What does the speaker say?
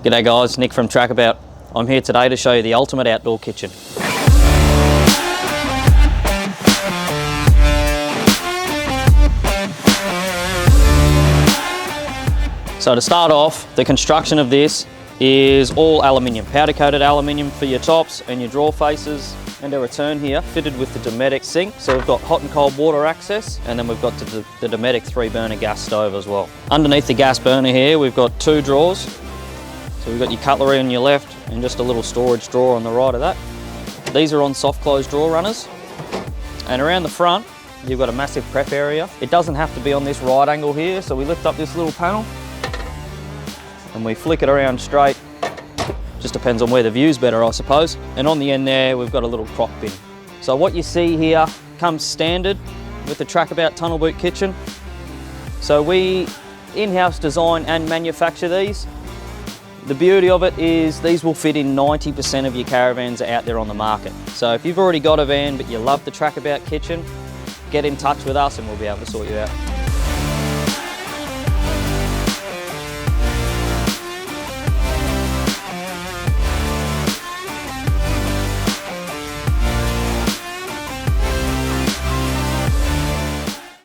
G'day guys, Nick from Trackabout. I'm here today to show you the ultimate outdoor kitchen. So to start off, the construction of this is all aluminium, powder coated aluminium for your tops and your drawer faces, and a return here fitted with the Dometic sink. So we've got hot and cold water access, and then we've got the Dometic 3-burner gas stove as well. Underneath the gas burner here, we've got 2 drawers. So we've got your cutlery on your left and just a little storage drawer on the right of that. These are on soft close drawer runners. And around the front, you've got a massive prep area. It doesn't have to be on this right angle here, so we lift up this little panel and we flick it around straight. Just depends on where the view's better, I suppose. And on the end there, we've got a little crock bin. So what you see here comes standard with the Trackabout tunnel boot kitchen. So we in-house design and manufacture these. The beauty of it is these will fit in 90% of your caravans out there on the market. So if you've already got a van but you love the Trackabout kitchen, get in touch with us and we'll be able to sort you out.